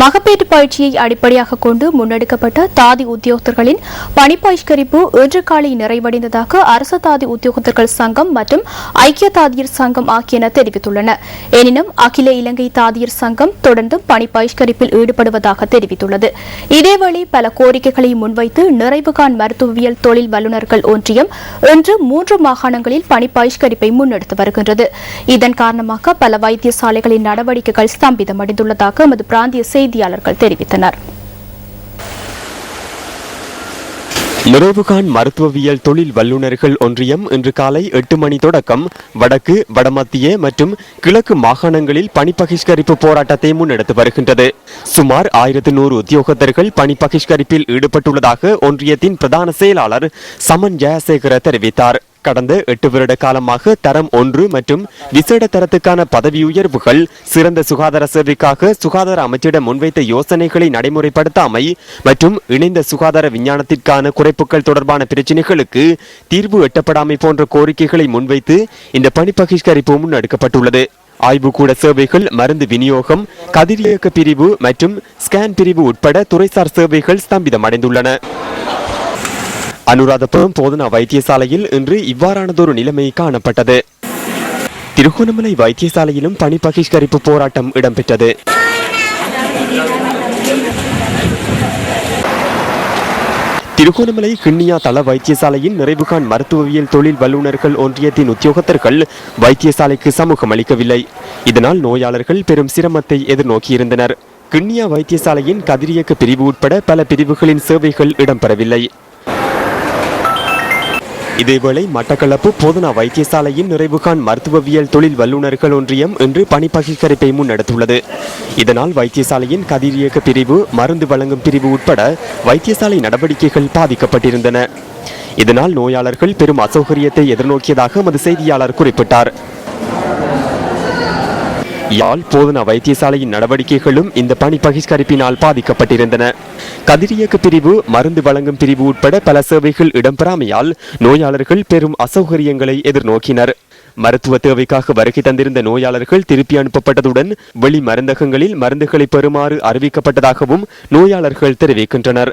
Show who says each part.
Speaker 1: மகப்பேற்று பயிற்சியை அடிப்படையாக கொண்டு முன்னெடுக்கப்பட்ட தாதி உத்தியோகத்தர்களின் பணி பகிஷ்கரிப்பு இன்று காலை நிறைவடைந்ததாக அரசு தாதி உத்தியோகத்தர்கள் சங்கம் மற்றும் ஐக்கிய தாதியர் சங்கம் ஆகியன தெரிவித்துள்ளன. எனினும் அகில இலங்கை தாதியர் சங்கம் தொடர்ந்து பணி பகிஷ்கரிப்பில் ஈடுபடுவதாக தெரிவித்துள்ளது. இதேவேளை பல கோரிக்கைகளை முன்வைத்து நிறைவுகாண் மருத்துவவியல் தொழில் வல்லுநர்கள் ஒன்றியம் இன்று 3 மாகாணங்களில் பணி பகிஷ்கரிப்பை முன்னெடுத்து வருகின்றது. இதன் காரணமாக பல வைத்தியசாலைகளின் நடவடிக்கைகள் ஸ்தம்பிதமடைந்துள்ளதாக எமது பிராந்திய செய்தியாளர்கள் தெரிவித்தனர்.
Speaker 2: நிறைவுகாண் மருத்துவவியல் தொழில் வல்லுநர்கள் ஒன்றியம் இன்று காலை 8 மணி தொடக்கம் வடக்கு, வடமத்திய மற்றும் கிழக்கு மாகாணங்களில் பணி பகிஷ்கரிப்பு போராட்டத்தை முன்னெடுத்து வருகின்றது. சுமார் 1100 உத்தியோகத்தர்கள் பணி பகிஷ்கரிப்பில் ஈடுபட்டுள்ளதாக ஒன்றியத்தின் பிரதான செயலாளர் சமன் ஜெயசேகர தெரிவித்தார். கடந்த 8 வருட காலமாக தரம் 1 மற்றும் விசேட தரத்துக்கான பதவி உயர்வுகள், சிறந்த சுகாதார சேவைக்காக சுகாதார அமைச்சிடம் முன்வைத்த யோசனைகளை நடைமுறைப்படுத்தாமை மற்றும் இணைந்த சுகாதார விஞ்ஞானத்திற்கான குறைப்புகள் தொடர்பான பிரச்சினைகளுக்கு தீர்வு எட்டப்படாமை போன்ற கோரிக்கைகளை முன்வைத்து இந்த பணி பகிஷ்கரிப்பு முன்னெடுக்கப்பட்டுள்ளது. ஆய்வுக்கூட சேவைகள், மருந்து விநியோகம், கதிரியக்க பிரிவு மற்றும் ஸ்கேன் பிரிவு உட்பட துறைசார் சேவைகள் ஸ்தம்பிதமடைந்துள்ளன. அனுராதபுரம் போதனா வைத்தியசாலையில் இன்று இவ்வாறானதொரு நிலைமை காணப்பட்டது. திருகோணமலை வைத்தியசாலையிலும் பணி பகிஷ்கரிப்பு போராட்டம் இடம்பெற்றது. திருகோணமலை கிண்ணியா தள வைத்தியசாலையின் நிறைவுகாண் மருத்துவவியல் தொழில் வல்லுநர்கள் ஒன்றியத்தின் உத்தியோகத்தர்கள் வைத்தியசாலைக்கு சமூகம் அளிக்கவில்லை. இதனால் நோயாளர்கள் பெரும் சிரமத்தை எதிர்நோக்கியிருந்தனர். கிண்ணியா வைத்தியசாலையின் கதிரியக்க பிரிவு உட்பட பல பிரிவுகளின் சேவைகள் இடம்பெறவில்லை. இதேவேளை மட்டக்களப்பு போதனா வைத்தியசாலையின் நிறைவுகாண் மருத்துவவியல் தொழில் வல்லுநர்கள் ஒன்றியம் இன்று பணி பகிஷ்கரிப்பை முன்னெடுத்துள்ளது. இதனால் வைத்தியசாலையின் கதிரியக்க பிரிவு, மருந்து வழங்கும் பிரிவு உட்பட வைத்தியசாலை நடவடிக்கைகள் பாதிக்கப்பட்டிருந்தன. இதனால் நோயாளர்கள் பெரும் அசௌகரியத்தை எதிர்நோக்கியதாக எமது செய்தியாளர் குறிப்பிட்டார். யாழ் போதனா வைத்தியசாலையின் நடவடிக்கைகளும் இந்த பணி பகிஷ்கரிப்பினால் பாதிக்கப்பட்டிருந்தன. கதிரியக்க பிரிவு, மருந்து வழங்கும் பிரிவு உட்பட பல சேவைகள் இடம்பெறாமையால் நோயாளர்கள் பெரும் அசௌகரியங்களை எதிர்நோக்கினர். மருத்துவ தேவைக்காக வருகை தந்திருந்த நோயாளர்கள் திருப்பி அனுப்பப்பட்டதுடன் வெளி மருந்தகங்களில் மருந்துகளை பெறுமாறு அறிவிக்கப்பட்டதாகவும் நோயாளர்கள் தெரிவிக்கின்றனர்.